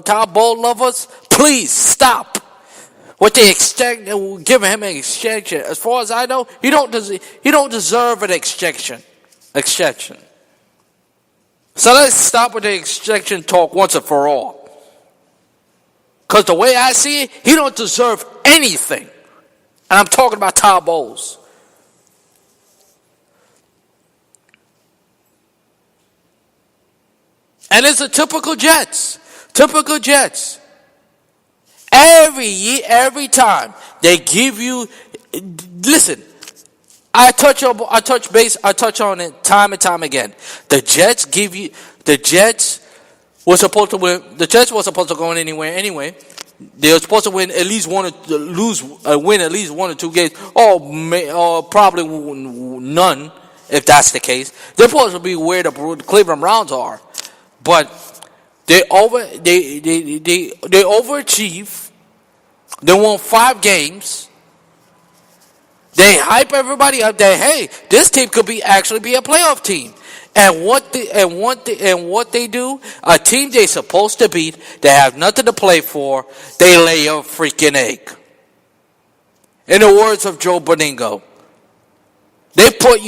Todd Bowl lovers, please stop. What they giving him an extension. As far as I know, he don't deserve an extension. So let's stop with the extension talk once and for all. Because the way I see it, he don't deserve anything. And I'm talking about Todd Bowles. And it's a typical Jets. Every year, every time they give you, listen, I touch on it time and time again. The Jets were supposed to win. The Jets were supposed to go anywhere anyway. They were supposed to win at least win at least 1 or 2 games, or probably none if that's the case. They're supposed to be where the Cleveland Browns are, but they overachieve. They won 5 games. They hype everybody up that, hey, this team could actually be a playoff team. And what they do, a team they're supposed to beat, they have nothing to play for, they lay a freaking egg. In the words of Joe Beningo, they put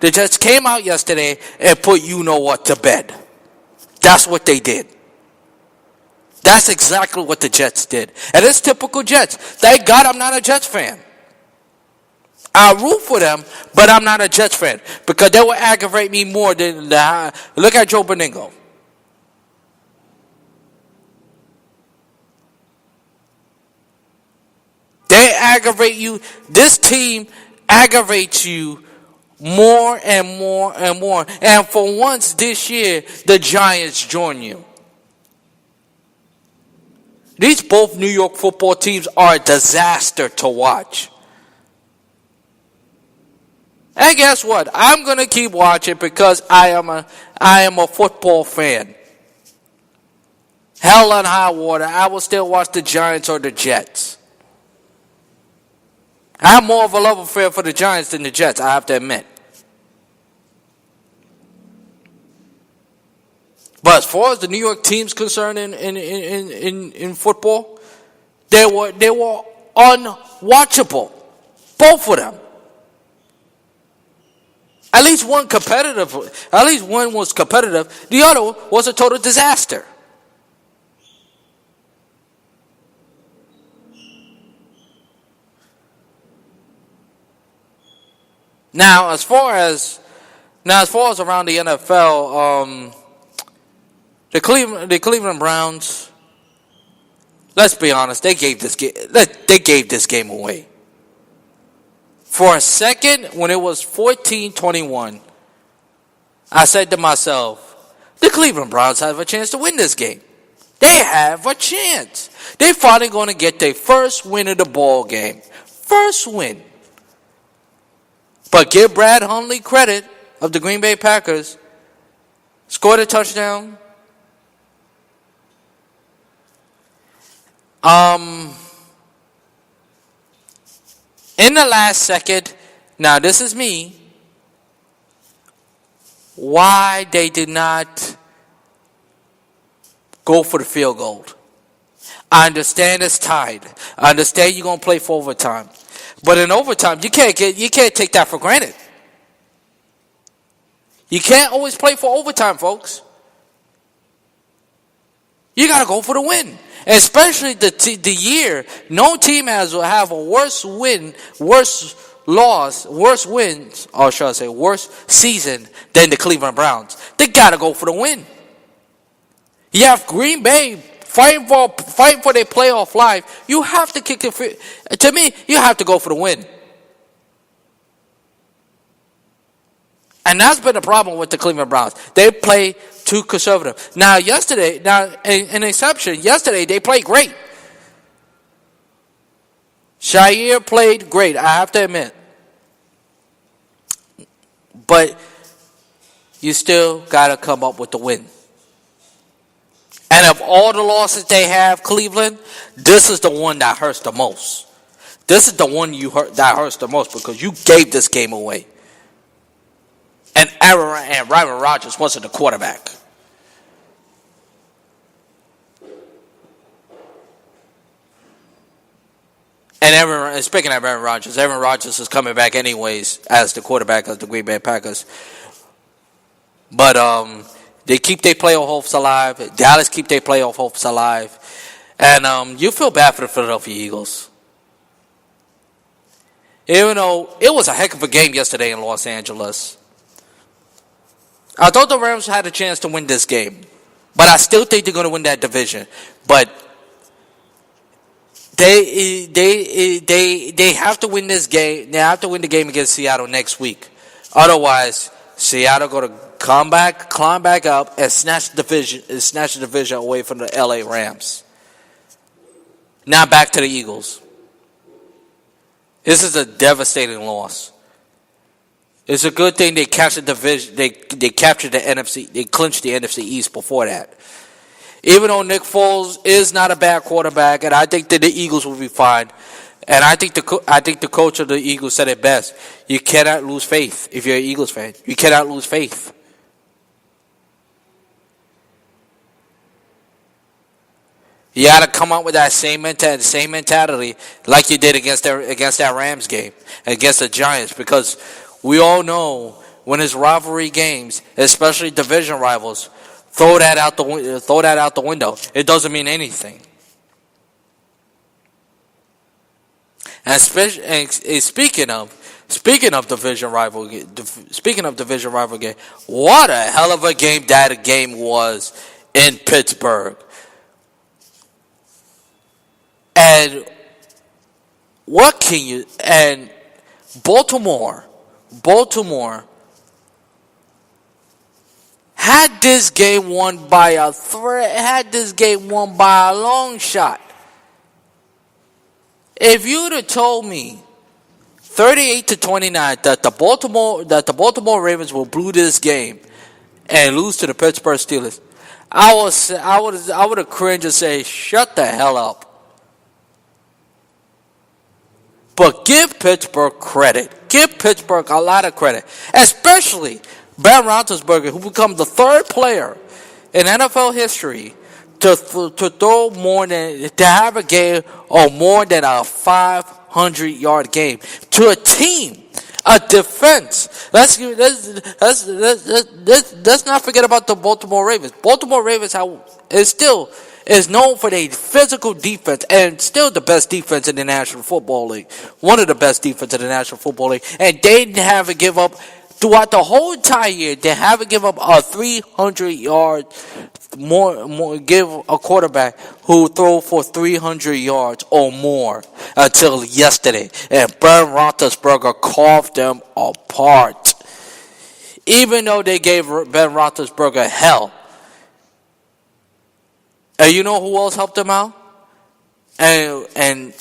they just came out yesterday and put what to bed. That's what they did. That's exactly what the Jets did. And it's typical Jets. Thank God I'm not a Jets fan. I root for them, but I'm not a Jets fan. Because they will aggravate me more than look at Joe Beningo. They aggravate you. This team aggravates you more and more and more. And for once this year, the Giants join you. These both New York football teams are a disaster to watch. And guess what? I'm going to keep watching because I am a football fan. Hell and high water, I will still watch the Giants or the Jets. I have more of a love affair for the Giants than the Jets, I have to admit. But as far as the New York team's concerned in football, they were unwatchable. Both of them. At least one was competitive. The other was a total disaster. Now, as far as around the NFL, the Cleveland Browns, let's be honest, they gave this game away. For a second, when it was 14-21, I said to myself, the Cleveland Browns have a chance to win this game. They have a chance. They're finally going to get their first win of the ball game. First win. But give Brad Hundley credit of the Green Bay Packers. Scored a touchdown. In the last second, now this is me, why they did not go for the field goal. I understand it's tied. I understand you're going to play for overtime. But in overtime, you can't take that for granted. You can't always play for overtime, folks. You got to go for the win. Especially the year, no team have a worse season than the Cleveland Browns. They got to go for the win. You have Green Bay fighting for their playoff life. You have to to me, you have to go for the win. And that's been the problem with the Cleveland Browns. They play too conservative. Now, an exception. Yesterday, they played great. Shair played great, I have to admit. But you still got to come up with the win. And of all the losses they have, Cleveland, this is the one that hurts the most. This is the one that hurts the most because you gave this game away. And Aaron Rodgers wasn't the quarterback. And speaking of Aaron Rodgers is coming back anyways as the quarterback of the Green Bay Packers. But they keep their playoff hopes alive. Dallas keep their playoff hopes alive. And you feel bad for the Philadelphia Eagles. Even though it was a heck of a game yesterday in Los Angeles. I thought the Rams had a chance to win this game. But I still think they're going to win that division. But they have to win this game. They have to win the game against Seattle next week. Otherwise, Seattle going to climb back up and snatch the division away from the LA Rams. Now back to the Eagles. This is a devastating loss. It's a good thing they captured the division. They captured the NFC. They clinched the NFC East before that. Even though Nick Foles is not a bad quarterback, and I think that the Eagles will be fine. And I think the coach of the Eagles said it best. You cannot lose faith if you're an Eagles fan. You cannot lose faith. You got to come out with that same mentality like you did against that Rams game, against the Giants, because we all know when it's rivalry games, especially division rivals, throw that out the window. It doesn't mean anything. And speaking of division rival game, what a hell of a game that game was in Pittsburgh. And Baltimore had this game won by a long shot. If you'd have told me 38-29 that the Baltimore Ravens will blow this game and lose to the Pittsburgh Steelers, I would have cringed and say, shut the hell up. But give Pittsburgh credit. Give Pittsburgh a lot of credit. Especially Ben Roethlisberger, who became the third player in NFL history to have a game or more than a 500-yard game to a team, a defense. Let's not forget about the Baltimore Ravens. Baltimore Ravens is known for their physical defense and still the best defense in the National Football League. One of the best defense in the National Football League. And they haven't give up, throughout the whole entire year, they haven't give up a 300-yard, give a quarterback who throw for 300 yards or more until yesterday. And Ben Roethlisberger carved them apart. Even though they gave Ben Roethlisberger hell. And you know who else helped him out? And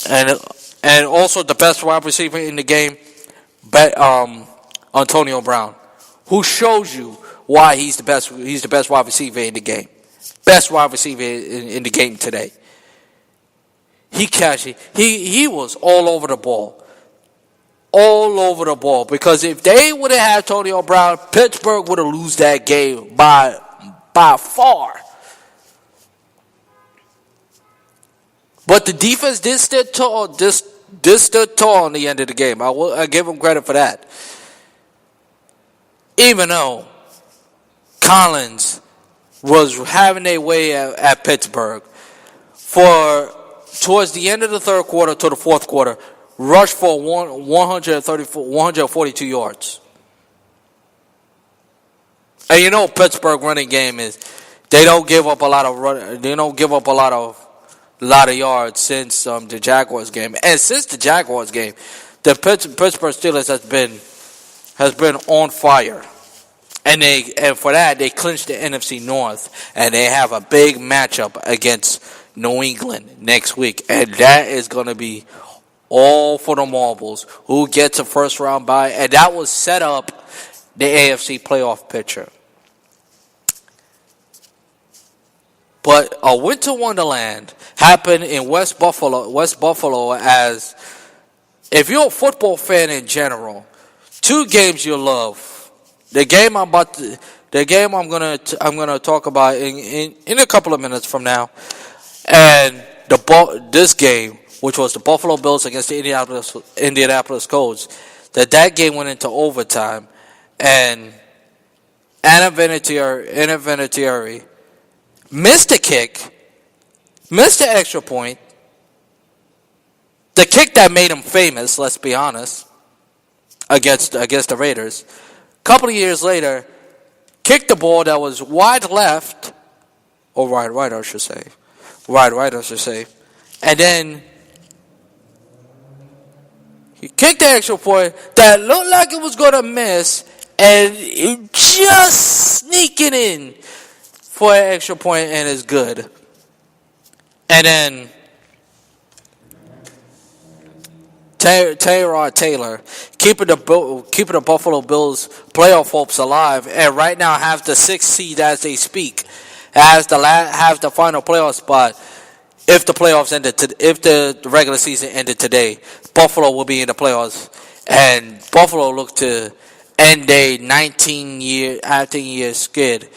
also the best wide receiver in the game, Antonio Brown, who shows you why he's the best wide receiver in the game. Best wide receiver in the game today. He was all over the ball. All over the ball. Because if they would have had Antonio Brown, Pittsburgh would have lost that game by far. But the defense did stood tall. This stood tall in the end of the game. I give them credit for that. Even though Collins was having their way at Pittsburgh, towards the end of the third quarter to the fourth quarter, rushed for 142 yards. And you know Pittsburgh running game is they don't give up a lot of yards since the Jaguars game. And since the Jaguars game, the Pittsburgh Steelers has been on fire. And for that they clinched the NFC North, and they have a big matchup against New England next week. And that is going to be all for the marbles. Who gets a first round bye? And that will set up the AFC playoff picture. But a winter wonderland happened in West Buffalo, as if you're a football fan in general, two games you love. The game I'm gonna talk about in a couple of minutes from now, and this game which was the Buffalo Bills against the Indianapolis Colts, that game went into overtime, and Anna Vinatieri missed the kick, missed the extra point, the kick that made him famous, let's be honest, against the Raiders. A couple of years later, kicked the ball that was wide left, or wide right, I should say. Wide right, I should say. And then he kicked the extra point that looked like it was going to miss, and it just sneaking in for an extra point, and it's good. And then Tyrod Taylor keeping the Buffalo Bills playoff hopes alive, and right now have the 6th seed as they speak, has the final playoff spot. If the regular season ended today, Buffalo will be in the playoffs, and Buffalo look to end a 19-year skid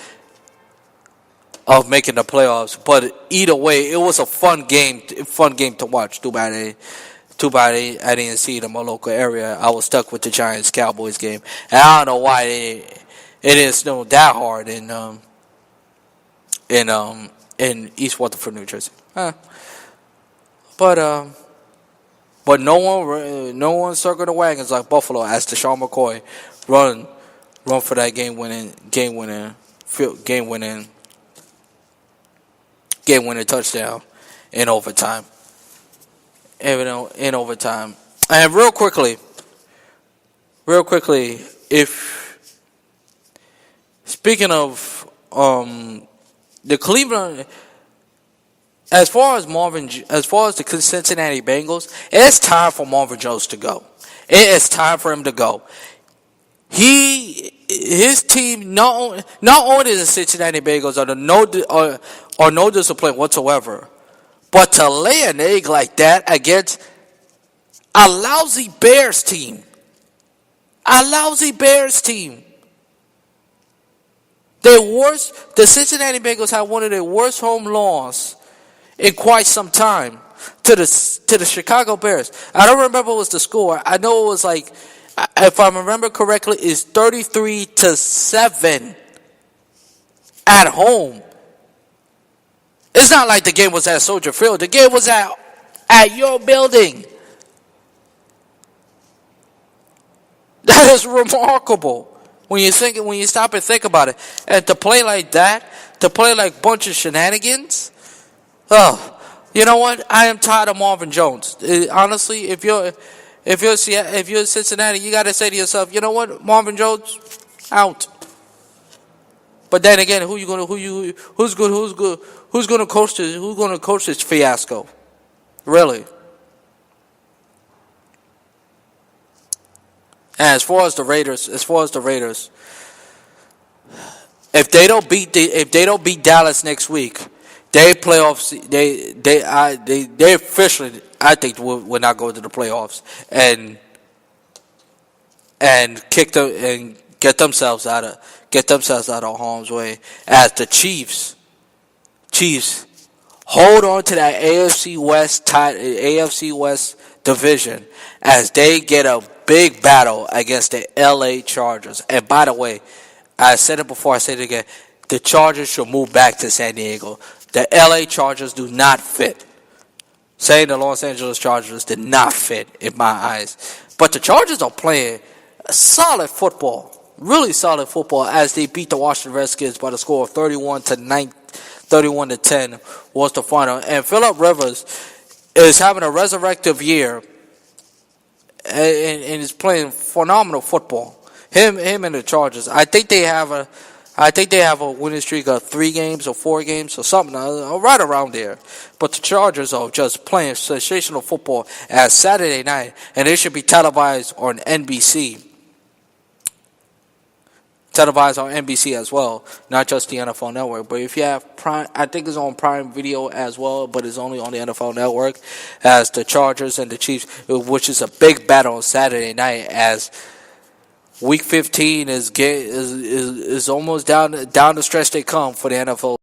of making the playoffs. But either way, it was a fun game to watch. Too bad I didn't see it in my local area. I was stuck with the Giants-Cowboys game, and I don't know why it didn't snow that hard in East Waterford, New Jersey. But no one circled the wagons like Buffalo as Deshaun McCoy run for that game winning touchdown in overtime. In overtime. And real quickly, if speaking of the Cleveland, as far as the Cincinnati Bengals, it's time for Marvin Jones to go. It is time for him to go. His team, not only the Cincinnati Bengals are no discipline whatsoever, but to lay an egg like that against a lousy Bears team. The Cincinnati Bengals had one of their worst home losses in quite some time to the Chicago Bears. I don't remember what was the score. I know it was like, if I remember correctly, it's 33-7 at home. It's not like the game was at Soldier Field. The game was at your building. That is remarkable when you stop and think about it. And to play like that, to play like a bunch of shenanigans. Oh, you know what? I am tired of Marvin Jones. Honestly, if you're Cincinnati, you got to say to yourself, you know what, Marvin Jones, out. But then again, who's gonna coach this fiasco? Really? And as far as the Raiders, if they don't beat Dallas next week, they playoffs. They officially, I think, will not go to the playoffs and get themselves out of harm's way. As the Chiefs hold on to that AFC West division as they get a big battle against the LA Chargers. And by the way, I said it before, I say it again, the Chargers should move back to San Diego. The LA Chargers do not fit. Saying the Los Angeles Chargers did not fit in my eyes. But the Chargers are playing solid football. Really solid football as they beat the Washington Redskins by the score of 31-10 was the final. And Phillip Rivers is having a resurrective year and is playing phenomenal football. Him and the Chargers. I think they have a winning streak of 3 games or 4 games or something right around there. But the Chargers are just playing sensational football as Saturday night, and they should be televised on NBC. Televised on NBC as well, not just the NFL Network. But if you have Prime, I think it's on Prime Video as well, but it's only on the NFL Network, as the Chargers and the Chiefs, which is a big battle on Saturday night as Week 15 is almost down the stretch they come for the NFL.